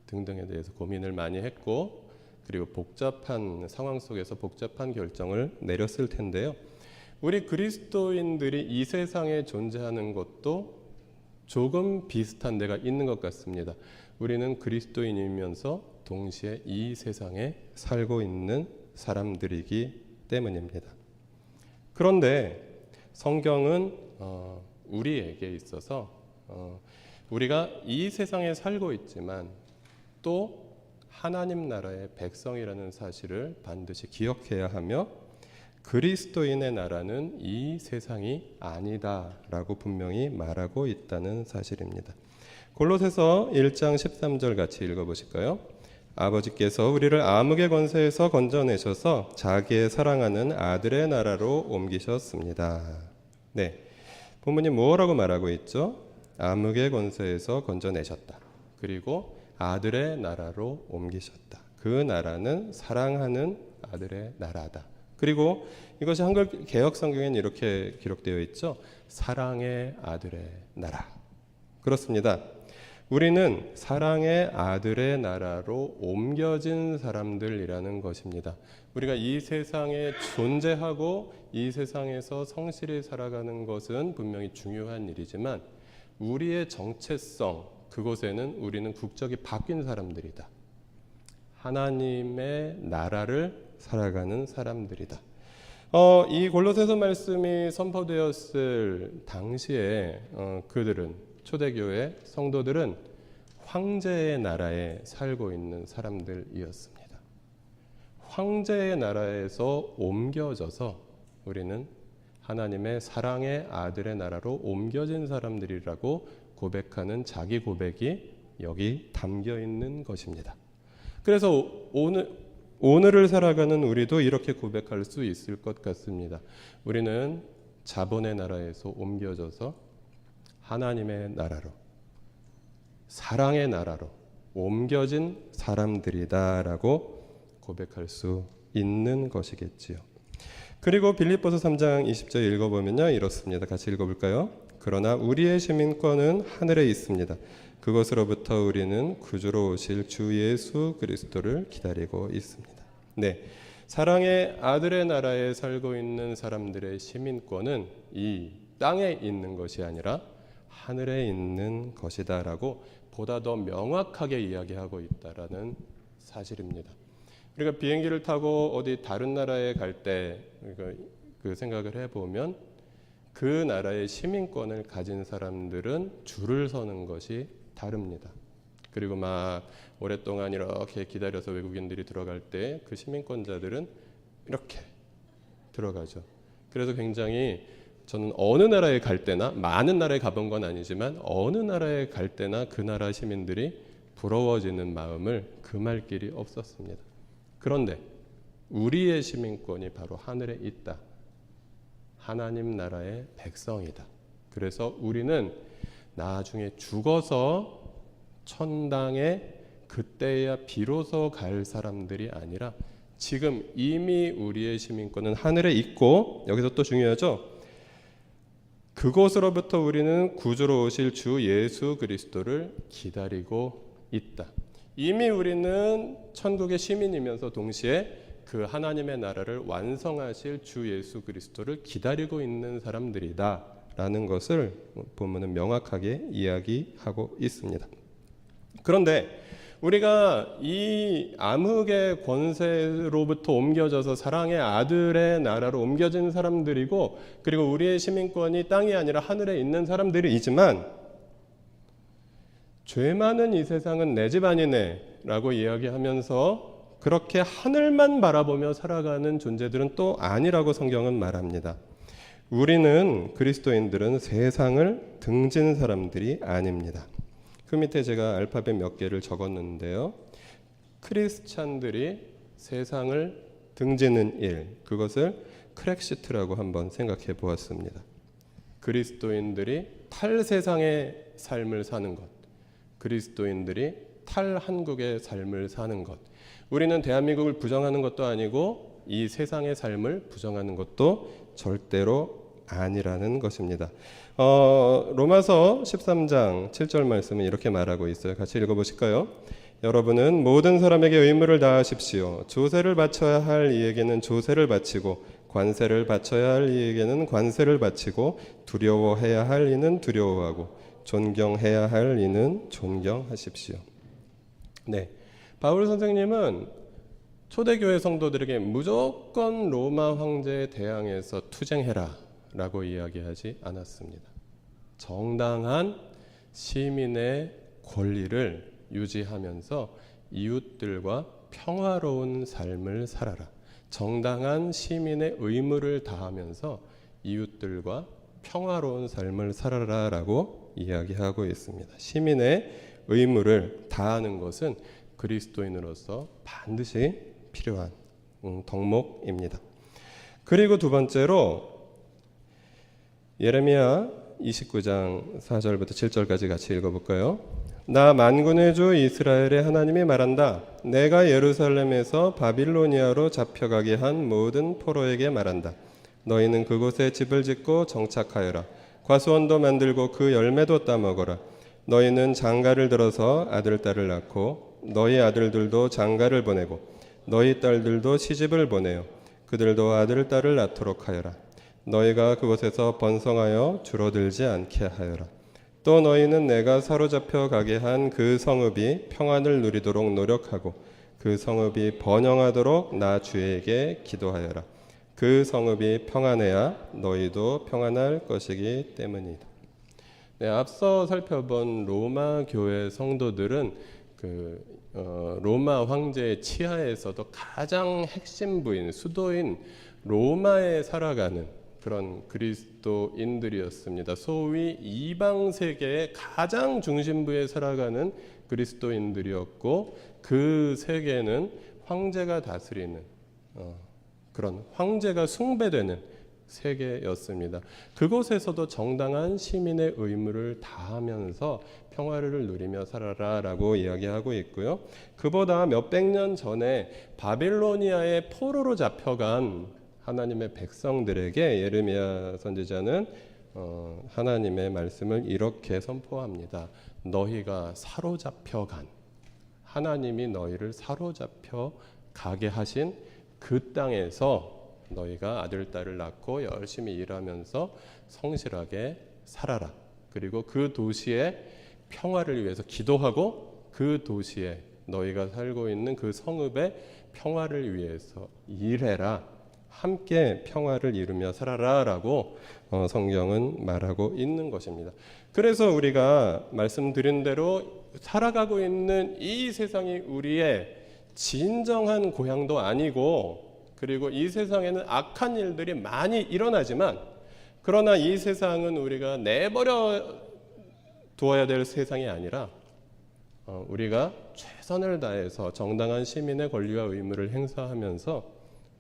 등등에 대해서 고민을 많이 했고, 그리고 복잡한 상황 속에서 복잡한 결정을 내렸을 텐데요. 우리 그리스도인들이 이 세상에 존재하는 것도 조금 비슷한 데가 있는 것 같습니다. 우리는 그리스도인이면서 동시에 이 세상에 살고 있는 사람들이기 때문입니다. 그런데 성경은 우리에게 있어서 우리가 이 세상에 살고 있지만 또 하나님 나라의 백성이라는 사실을 반드시 기억해야 하며, 그리스도인의 나라는 이 세상이 아니다라고 분명히 말하고 있다는 사실입니다. 골로새서 1장 13절 같이 읽어보실까요? 아버지께서 우리를 암흑의 권세에서 건져내셔서 자기의 사랑하는 아들의 나라로 옮기셨습니다. 네, 본문이 뭐라고 말하고 있죠? 암흑의 권세에서 건져내셨다. 그리고 아들의 나라로 옮기셨다. 그 나라는 사랑하는 아들의 나라다 그리고 이것이 한글 개역 성경에는 이렇게 기록되어 있죠. 사랑의 아들의 나라. 그렇습니다. 우리는 사랑의 아들의 나라로 옮겨진 사람들이라는 것입니다. 우리가 이 세상에 존재하고 이 세상에서 성실히 살아가는 것은 분명히 중요한 일이지만 우리의 정체성, 그곳에는 우리는 국적이 바뀐 사람들이다. 하나님의 나라를 살아가는 사람들이다. 이 골로새서 말씀이 선포되었을 당시에 그들은 초대교회 성도들은 황제의 나라에 살고 있는 사람들이었습니다. 황제의 나라에서 옮겨져서 우리는 하나님의 사랑의 아들의 나라로 옮겨진 사람들이라고 고백하는 자기 고백이 여기 담겨 있는 것입니다. 그래서 오늘을 살아가는 우리도 이렇게 고백할 수 있을 것 같습니다. 우리는 자본의 나라에서 옮겨져서 하나님의 나라로, 사랑의 나라로 옮겨진 사람들이다라고 고백할 수 있는 것이겠지요. 그리고 빌립보서 3장 20절 읽어보면요, 이렇습니다. 같이 읽어볼까요? 그러나 우리의 시민권은 하늘에 있습니다. 그것으로부터 우리는 구주로 오실 주 예수 그리스도를 기다리고 있습니다. 네, 사랑의 아들의 나라에 살고 있는 사람들의 시민권은 이 땅에 있는 것이 아니라 하늘에 있는 것이다라고 보다 더 명확하게 이야기하고 있다라는 사실입니다. 우리가 비행기를 타고 어디 다른 나라에 갈 때 그 생각을 해보면 그 나라의 시민권을 가진 사람들은 줄을 서는 것이 다릅니다. 그리고 막 오랫동안 이렇게 기다려서 외국인들이 들어갈 때 그 시민권자들은 이렇게 들어가죠. 그래서 굉장히 저는 어느 나라에 갈 때나 많은 나라에 가본 건 아니지만 어느 나라에 갈 때나 그 나라 시민들이 부러워지는 마음을 금할 길이 없었습니다. 그런데 우리의 시민권이 바로 하늘에 있다. 하나님 나라의 백성이다. 그래서 우리는 나중에 죽어서 천당에 그때야 비로소 갈 사람들이 아니라 지금 이미 우리의 시민권은 하늘에 있고, 여기서 또 중요하죠. 그곳으로부터 우리는 구주로 오실 주 예수 그리스도를 기다리고 있다. 이미 우리는 천국의 시민이면서 동시에 그 하나님의 나라를 완성하실 주 예수 그리스도를 기다리고 있는 사람들이다 라는 것을 본문은 명확하게 이야기하고 있습니다. 그런데 우리가 이 암흑의 권세로부터 옮겨져서 사랑의 아들의 나라로 옮겨진 사람들이고, 그리고 우리의 시민권이 땅이 아니라 하늘에 있는 사람들이지만 죄 많은 이 세상은 내 집 아니네 라고 이야기하면서 그렇게 하늘만 바라보며 살아가는 존재들은 또 아니라고 성경은 말합니다. 우리는 그리스도인들은 세상을 등진 사람들이 아닙니다. 그 밑에 제가 알파벳 몇 개를 적었는데요. 크리스찬들이 세상을 등지는 일, 그것을 크렉시트라고 한번 생각해 보았습니다. 그리스도인들이 탈세상의 삶을 사는 것, 그리스도인들이 탈한국의 삶을 사는 것. 우리는 대한민국을 부정하는 것도 아니고 이 세상의 삶을 부정하는 것도 절대로 아니라는 것입니다. 로마서 13장 7절 말씀은 이렇게 말하고 있어요. 같이 읽어보실까요? 여러분은 모든 사람에게 의무를 다하십시오. 조세를 바쳐야 할 이에게는 조세를 바치고 관세를 바쳐야 할 이에게는 관세를 바치고 두려워해야 할 이는 두려워하고 존경해야 할 이는 존경하십시오. 네, 바울 선생님은 초대교회 성도들에게 무조건 로마 황제에 대항해서 투쟁해라 라고 이야기하지 않았습니다. 정당한 시민의 권리를 유지하면서 이웃들과 평화로운 삶을 살아라. 정당한 시민의 의무를 다하면서 이웃들과 평화로운 삶을 살아라 라고 이야기하고 있습니다. 시민의 의무를 다하는 것은 그리스도인으로서 반드시 필요한 덕목입니다. 그리고 두 번째로 예레미야 29장 4절부터 7절까지 같이 읽어볼까요? 나 만군의 주 이스라엘의 하나님이 말한다. 내가 예루살렘에서 바빌로니아로 잡혀가게 한 모든 포로에게 말한다. 너희는 그곳에 집을 짓고 정착하여라. 과수원도 만들고 그 열매도 따먹어라. 너희는 장가를 들어서 아들 딸을 낳고 너희 아들들도 장가를 보내고 너희 딸들도 시집을 보내요. 그들도 아들 딸을 낳도록 하여라. 너희가 그곳에서 번성하여 줄어들지 않게 하여라. 또 너희는 내가 사로잡혀 가게 한 그 성읍이 평안을 누리도록 노력하고 그 성읍이 번영하도록 나 주에게 기도하여라. 그 성읍이 평안해야 너희도 평안할 것이기 때문이다. 네, 앞서 살펴본 로마 교회 성도들은 로마 황제의 치하에서도 가장 핵심부인 수도인 로마에 살아가는 그런 그리스도인들이었습니다. 소위 이방 세계의 가장 중심부에 살아가는 그리스도인들이었고, 그 세계는 황제가 다스리는 그런 황제가 숭배되는 세계였습니다. 그곳에서도 정당한 시민의 의무를 다하면서 평화를 누리며 살아라라고 이야기하고 있고요. 그보다 몇백 년 전에 바빌로니아의 포로로 잡혀간 하나님의 백성들에게 예레미야 선지자는 하나님의 말씀을 이렇게 선포합니다. 너희가 사로잡혀간, 하나님이 너희를 사로잡혀 가게 하신 그 땅에서 너희가 아들 딸을 낳고 열심히 일하면서 성실하게 살아라. 그리고 그 도시의 평화를 위해서 기도하고 그 도시에 너희가 살고 있는 그 성읍의 평화를 위해서 일해라. 함께 평화를 이루며 살아라 라고 성경은 말하고 있는 것입니다. 그래서 우리가 말씀드린 대로 살아가고 있는 이 세상이 우리의 진정한 고향도 아니고, 그리고 이 세상에는 악한 일들이 많이 일어나지만, 그러나 이 세상은 우리가 내버려 두어야 될 세상이 아니라 우리가 최선을 다해서 정당한 시민의 권리와 의무를 행사하면서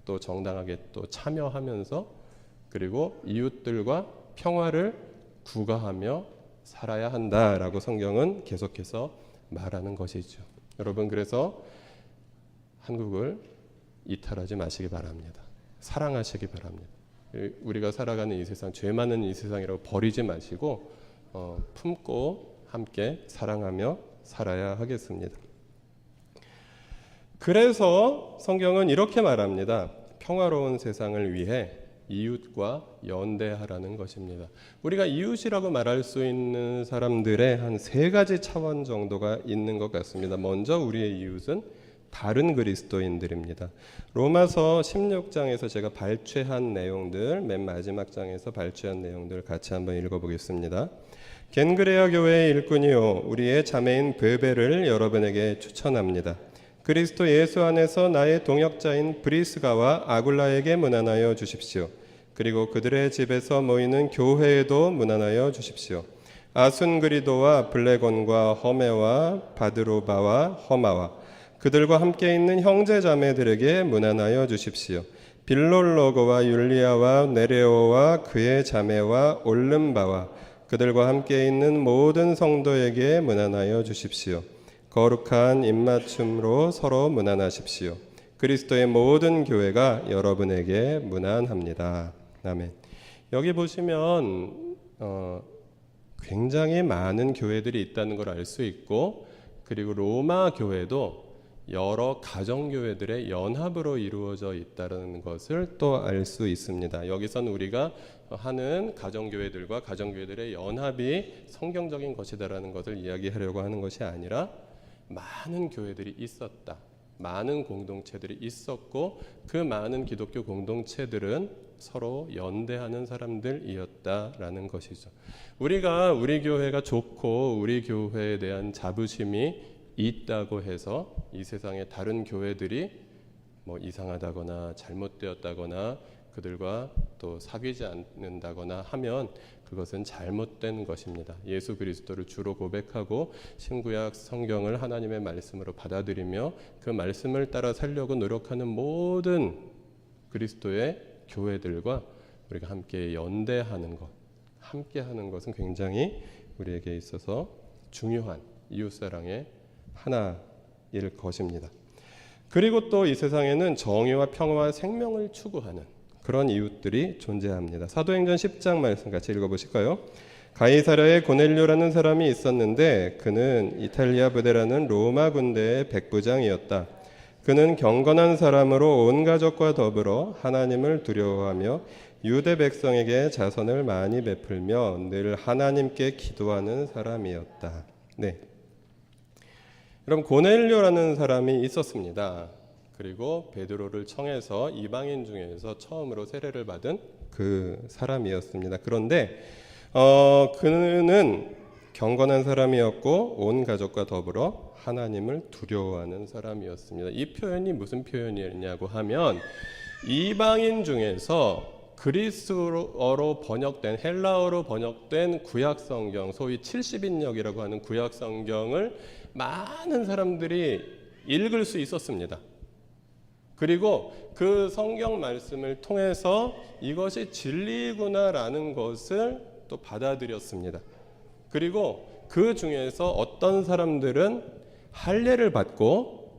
또 정당하게 또 참여하면서 그리고 이웃들과 평화를 구가하며 살아야 한다라고 성경은 계속해서 말하는 것이죠. 여러분, 그래서 한국을 이탈하지 마시기 바랍니다. 사랑하시기 바랍니다. 우리가 살아가는 이 세상, 죄 많은 이 세상이라고 버리지 마시고 품고 함께 사랑하며 살아야 하겠습니다. 그래서 성경은 이렇게 말합니다. 평화로운 세상을 위해 이웃과 연대하라는 것입니다. 우리가 이웃이라고 말할 수 있는 사람들의 한 세 가지 차원 정도가 있는 것 같습니다. 먼저 우리의 이웃은 다른 그리스도인들입니다. 로마서 16장에서 제가 발췌한 내용들, 맨 마지막 장에서 발췌한 내용들 같이 한번 읽어보겠습니다. 겐그레아 교회의 일꾼이요, 우리의 자매인 베베를 여러분에게 추천합니다. 그리스도 예수 안에서 나의 동역자인 브리스가와 아굴라에게 문안하여 주십시오. 그리고 그들의 집에서 모이는 교회에도 문안하여 주십시오. 아순그리도와 블레곤과 허메와 바드로바와 허마와 그들과 함께 있는 형제 자매들에게 문안하여 주십시오. 빌롤로고와 율리아와 네레오와 그의 자매와 올름바와 그들과 함께 있는 모든 성도에게 문안하여 주십시오. 거룩한 입맞춤으로 서로 문안하십시오. 그리스도의 모든 교회가 여러분에게 문안합니다. 아멘. 여기 보시면 굉장히 많은 교회들이 있다는 걸 알 수 있고, 그리고 로마 교회도 여러 가정교회들의 연합으로 이루어져 있다는 것을 또 알 수 있습니다. 여기서는 우리가 하는 가정교회들과 가정교회들의 연합이 성경적인 것이다라는 것을 이야기하려고 하는 것이 아니라, 많은 교회들이 있었다, 많은 공동체들이 있었고, 그 많은 기독교 공동체들은 서로 연대하는 사람들이었다라는 것이죠. 우리가 우리 교회가 좋고 우리 교회에 대한 자부심이 있다고 해서 이 세상의 다른 교회들이 이상하다거나 잘못되었다거나 그들과 또 사귀지 않는다거나 하면 그것은 잘못된 것입니다. 예수 그리스도를 주로 고백하고 신구약 성경을 하나님의 말씀으로 받아들이며 그 말씀을 따라 살려고 노력하는 모든 그리스도의 교회들과 우리가 함께 연대하는 것, 함께 하는 것은 굉장히 우리에게 있어서 중요한 이웃사랑의 하나일 것입니다. 그리고 또 이 세상에는 정의와 평화와 생명을 추구하는 그런 이웃들이 존재합니다. 사도행전 10장 말씀 같이 읽어보실까요? 가이사랴에 고넬료라는 사람이 있었는데 그는 이탈리아 부대라는 로마 군대의 백부장이었다. 그는 경건한 사람으로 온 가족과 더불어 하나님을 두려워하며 유대 백성에게 자선을 많이 베풀며 늘 하나님께 기도하는 사람이었다. 네. 여러분, 고넬료라는 사람이 있었습니다. 그리고 베드로를 청해서 이방인 중에서 처음으로 세례를 받은 그 사람이었습니다. 그런데 그는 경건한 사람이었고 온 가족과 더불어 하나님을 두려워하는 사람이었습니다. 이 표현이 무슨 표현이냐고 하면 이방인 중에서 그리스어로 번역된 헬라어로 번역된 구약 성경, 소위 70인역이라고 하는 구약 성경을 많은 사람들이 읽을 수 있었습니다. 그리고 그 성경 말씀을 통해서 이것이 진리구나라는 것을 또 받아들였습니다. 그리고 그 중에서 어떤 사람들은 할례를 받고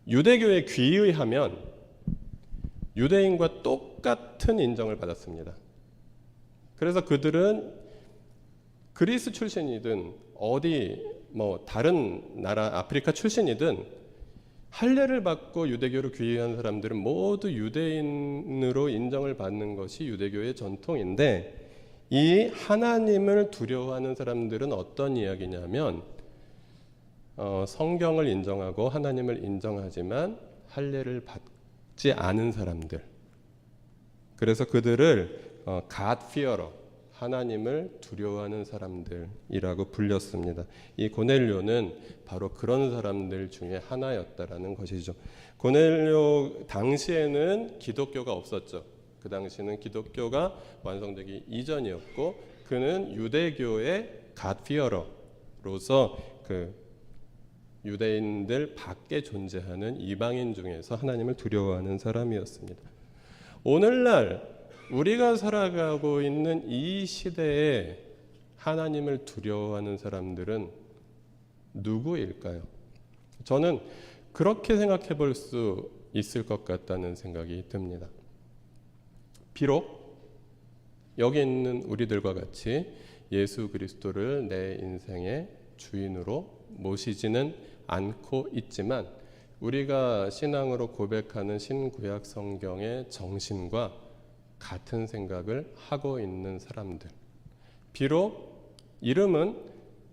유대교에 귀의하면 유대인과 똑같은 인정을 받았습니다. 그래서 그들은 그리스 출신이든 어디 다른 나라 아프리카 출신이든 할례를 받고 유대교로 귀의한 사람들은 모두 유대인으로 인정을 받는 것이 유대교의 전통인데, 이 하나님을 두려워하는 사람들은 어떤 이야기냐면 성경을 인정하고 하나님을 인정하지만 할례를 받지 않은 사람들, 그래서 그들을 God fearer, 하나님을 두려워하는 사람들이라고 불렸습니다. 이 고넬료는 바로 그런 사람들 중에 하나였다라는 것이죠. 고넬료 당시에는 기독교가 없었죠. 그 당시는 기독교가 완성되기 이전이었고, 그는 유대교의 God fearero로서 그 유대인들 밖에 존재하는 이방인 중에서 하나님을 두려워하는 사람이었습니다. 오늘날 우리가 살아가고 있는 이 시대에 하나님을 두려워하는 사람들은 누구일까요? 저는 그렇게 생각해 볼 수 있을 것 같다는 생각이 듭니다. 비록 여기 있는 우리들과 같이 예수 그리스도를 내 인생의 주인으로 모시지는 않고 있지만, 우리가 신앙으로 고백하는 신구약 성경의 정신과 같은 생각을 하고 있는 사람들, 비록 이름은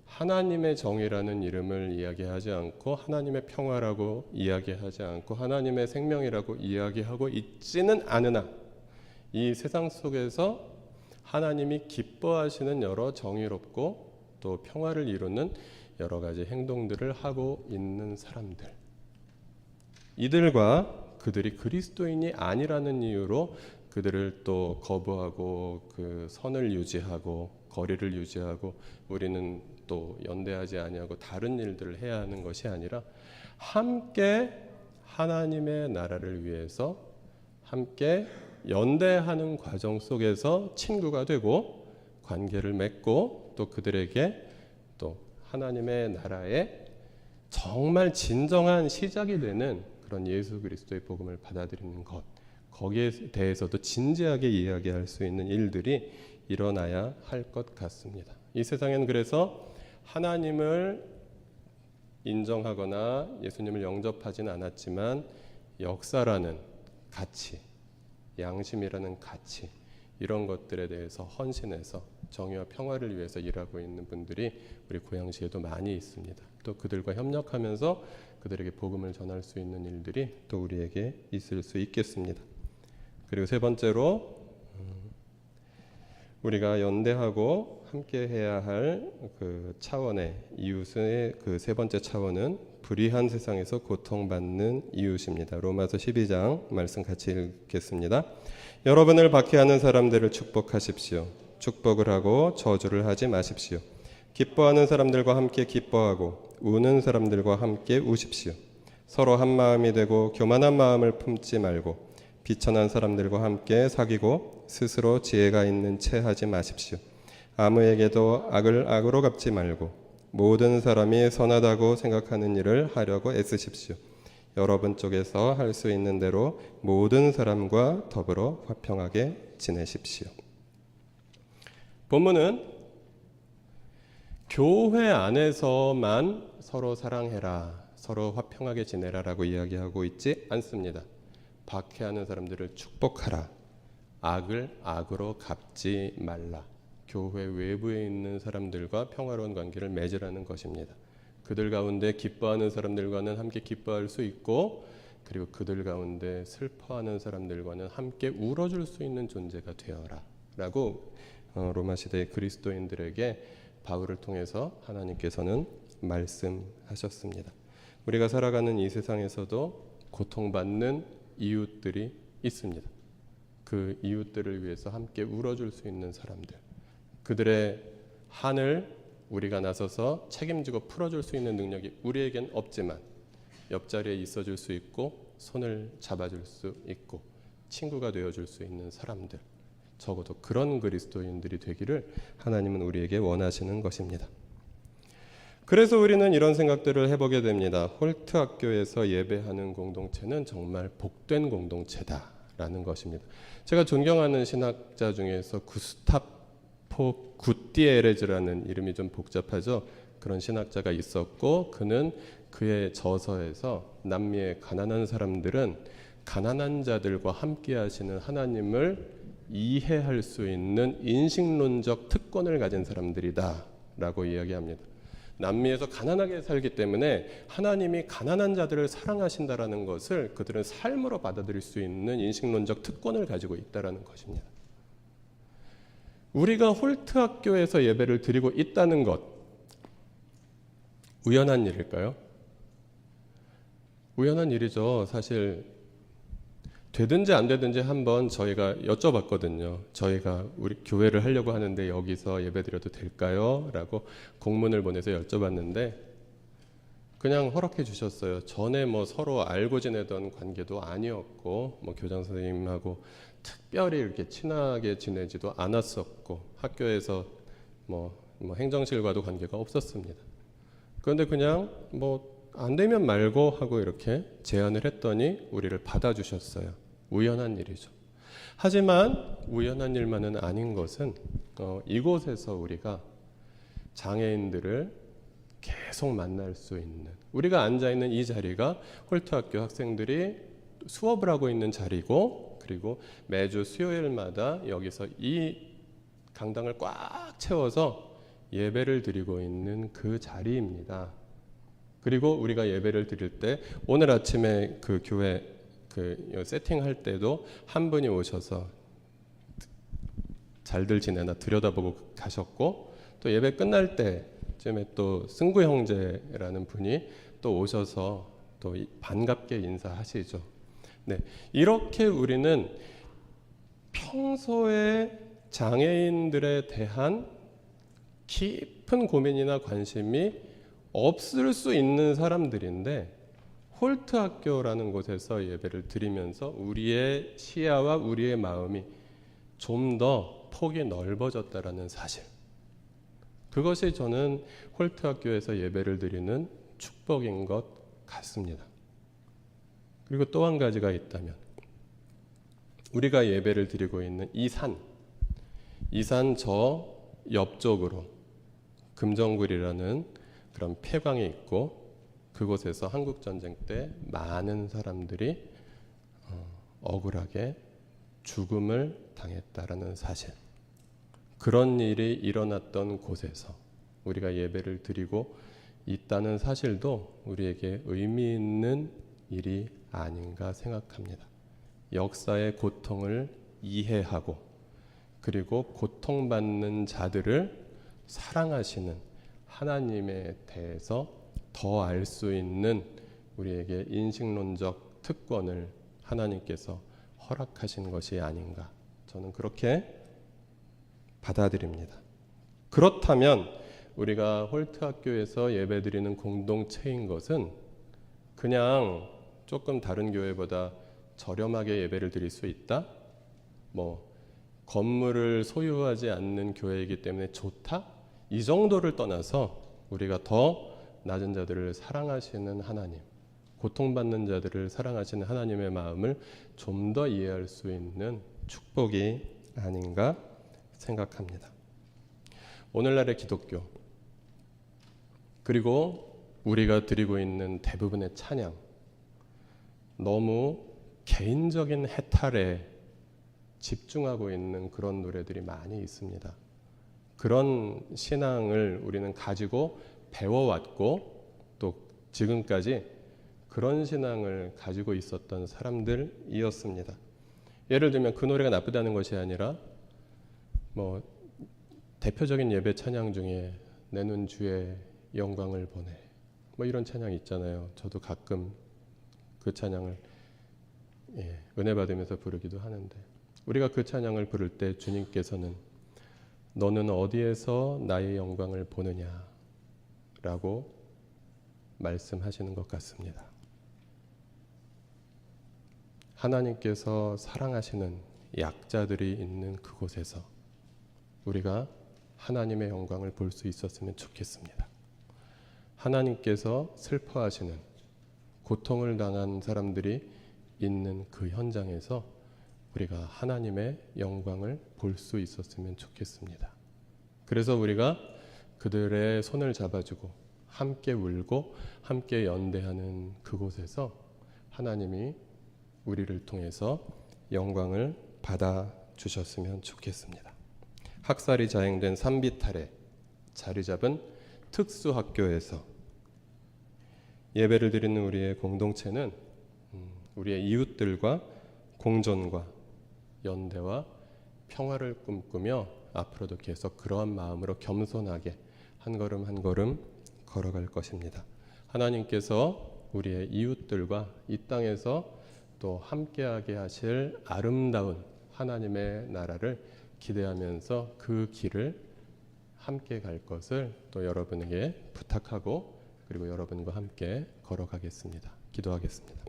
하나님의 정의라는 이름을 이야기하지 않고 하나님의 평화라고 이야기하지 않고 하나님의 생명이라고 이야기하고 있지는 않으나, 이 세상 속에서 하나님이 기뻐하시는 여러 정의롭고 또 평화를 이루는 여러 가지 행동들을 하고 있는 사람들, 이들과 그들이 그리스도인이 아니라는 이유로 그들을 또 거부하고 그 선을 유지하고 거리를 유지하고 우리는 또 연대하지 아니하고 다른 일들을 해야 하는 것이 아니라, 함께 하나님의 나라를 위해서 함께 연대하는 과정 속에서 친구가 되고 관계를 맺고, 또 그들에게 또 하나님의 나라의 정말 진정한 시작이 되는 그런 예수 그리스도의 복음을 받아들이는 것, 거기에 대해서도 진지하게 이야기할 수 있는 일들이 일어나야 할 것 같습니다. 이 세상에는 그래서 하나님을 인정하거나 예수님을 영접하지는 않았지만 역사라는 가치, 양심이라는 가치, 이런 것들에 대해서 헌신해서 정의와 평화를 위해서 일하고 있는 분들이 우리 고양시에도 많이 있습니다. 또 그들과 협력하면서 그들에게 복음을 전할 수 있는 일들이 또 우리에게 있을 수 있겠습니다. 그리고 세 번째로 우리가 연대하고 함께 해야 할 그 차원의 이웃의 그 세 번째 차원은 불의한 세상에서 고통받는 이웃입니다. 로마서 12장 말씀 같이 읽겠습니다. 여러분을 박해하는 사람들을 축복하십시오. 축복을 하고 저주를 하지 마십시오. 기뻐하는 사람들과 함께 기뻐하고 우는 사람들과 함께 우십시오. 서로 한 마음이 되고 교만한 마음을 품지 말고 비천한 사람들과 함께 사귀고 스스로 지혜가 있는 채 하지 마십시오. 아무에게도 악을 악으로 갚지 말고 모든 사람이 선하다고 생각하는 일을 하려고 애쓰십시오. 여러분 쪽에서 할 수 있는 대로 모든 사람과 더불어 화평하게 지내십시오. 본문은 교회 안에서만 서로 사랑해라, 서로 화평하게 지내라라고 이야기하고 있지 않습니다. 박해하는 사람들을 축복하라, 악을 악으로 갚지 말라, 교회 외부에 있는 사람들과 평화로운 관계를 맺으라는 것입니다. 그들 가운데 기뻐하는 사람들과는 함께 기뻐할 수 있고, 그리고 그들 가운데 슬퍼하는 사람들과는 함께 울어줄 수 있는 존재가 되어라 라고 로마 시대의 그리스도인들에게 바울을 통해서 하나님께서는 말씀하셨습니다. 우리가 살아가는 이 세상에서도 고통받는 이웃들이 있습니다. 그 이웃들을 위해서 함께 울어줄 수 있는 사람들, 그들의 한을 우리가 나서서 책임지고 풀어줄 수 있는 능력이 우리에겐 없지만 옆자리에 있어줄 수 있고 손을 잡아줄 수 있고 친구가 되어줄 수 있는 사람들, 적어도 그런 그리스도인들이 되기를 하나님은 우리에게 원하시는 것입니다. 그래서 우리는 이런 생각들을 해보게 됩니다. 홀트 학교에서 예배하는 공동체는 정말 복된 공동체다라는 것입니다. 제가 존경하는 신학자 중에서 구스타포 구티에레즈라는 이름이 좀 복잡하죠. 그런 신학자가 있었고, 그는 그의 저서에서 남미의 가난한 사람들은 가난한 자들과 함께 하시는 하나님을 이해할 수 있는 인식론적 특권을 가진 사람들이다 라고 이야기합니다. 남미에서 가난하게 살기 때문에 하나님이 가난한 자들을 사랑하신다라는 것을 그들은 삶으로 받아들일 수 있는 인식론적 특권을 가지고 있다라는 것입니다. 우리가 홀트 학교에서 예배를 드리고 있다는 것, 우연한 일일까요? 우연한 일이죠. 사실 되든지 안 되든지 한번 저희가 여쭤봤거든요. 저희가 우리 교회를 하려고 하는데 여기서 예배드려도 될까요? 라고 공문을 보내서 여쭤봤는데 그냥 허락해 주셨어요. 전에 뭐 서로 알고 지내던 관계도 아니었고, 뭐 교장 선생님하고 특별히 이렇게 친하게 지내지도 않았었고, 학교에서 뭐 행정실과도 관계가 없었습니다. 그런데 그냥 뭐 안 되면 말고 하고 이렇게 제안을 했더니 우리를 받아주셨어요. 우연한 일이죠. 하지만 우연한 일만은 아닌 것은 이곳에서 우리가 장애인들을 계속 만날 수 있는, 우리가 앉아있는 이 자리가 홀트학교 학생들이 수업을 하고 있는 자리고, 그리고 매주 수요일마다 여기서 이 강당을 꽉 채워서 예배를 드리고 있는 그 자리입니다. 그리고 우리가 예배를 드릴 때 오늘 아침에 그 교회 세팅할 때도 한 분이 오셔서 잘들 지내나 들여다보고 가셨고, 또 예배 끝날 때쯤에 또 승구 형제라는 분이 또 오셔서 또 반갑게 인사하시죠. 네, 이렇게 우리는 평소에 장애인들에 대한 깊은 고민이나 관심이 없을 수 있는 사람들인데, 홀트 학교라는 곳에서 예배를 드리면서 우리의 시야와 우리의 마음이 좀 더 폭이 넓어졌다라는 사실, 그것이 저는 홀트 학교에서 예배를 드리는 축복인 것 같습니다. 그리고 또 한 가지가 있다면, 우리가 예배를 드리고 있는 이 산 저 옆쪽으로 금정굴이라는 그런 폐광이 있고, 그곳에서 한국전쟁 때 많은 사람들이 억울하게 죽음을 당했다라는 사실, 그런 일이 일어났던 곳에서 우리가 예배를 드리고 있다는 사실도 우리에게 의미 있는 일이 아닌가 생각합니다. 역사의 고통을 이해하고, 그리고 고통받는 자들을 사랑하시는 하나님에 대해서 더 알 수 있는 우리에게 인식론적 특권을 하나님께서 허락하신 것이 아닌가, 저는 그렇게 받아들입니다. 그렇다면 우리가 홀트 학교에서 예배드리는 공동체인 것은 그냥 조금 다른 교회보다 저렴하게 예배를 드릴 수 있다? 뭐 건물을 소유하지 않는 교회이기 때문에 좋다? 이 정도를 떠나서 우리가 더 낮은 자들을 사랑하시는 하나님, 고통받는 자들을 사랑하시는 하나님의 마음을 좀 더 이해할 수 있는 축복이 아닌가 생각합니다. 오늘날의 기독교, 그리고 우리가 드리고 있는 대부분의 찬양, 너무 개인적인 해탈에 집중하고 있는 그런 노래들이 많이 있습니다. 그런 신앙을 우리는 가지고 배워왔고 또 지금까지 그런 신앙을 가지고 있었던 사람들이었습니다. 예를 들면 그 노래가 나쁘다는 것이 아니라 대표적인 예배 찬양 중에 내 눈 주의 영광을 보내 이런 찬양 있잖아요. 저도 가끔 그 찬양을 은혜 받으면서 부르기도 하는데, 우리가 그 찬양을 부를 때 주님께서는 너는 어디에서 나의 영광을 보느냐라고 말씀하시는 것 같습니다. 하나님께서 사랑하시는 약자들이 있는 그곳에서 우리가 하나님의 영광을 볼 수 있었으면 좋겠습니다. 하나님께서 슬퍼하시는, 고통을 당한 사람들이 있는 그 현장에서 우리가 하나님의 영광을 볼 수 있었으면 좋겠습니다. 그래서 우리가 그들의 손을 잡아주고 함께 울고 함께 연대하는 그곳에서 하나님이 우리를 통해서 영광을 받아 주셨으면 좋겠습니다. 학살이 자행된 산비탈에 자리 잡은 특수학교에서 예배를 드리는 우리의 공동체는 우리의 이웃들과 공존과 연대와 평화를 꿈꾸며 앞으로도 계속 그러한 마음으로 겸손하게 한 걸음 한 걸음 걸어갈 것입니다. 하나님께서 우리의 이웃들과 이 땅에서 또 함께하게 하실 아름다운 하나님의 나라를 기대하면서 그 길을 함께 갈 것을 또 여러분에게 부탁하고, 그리고 여러분과 함께 걸어가겠습니다. 기도하겠습니다.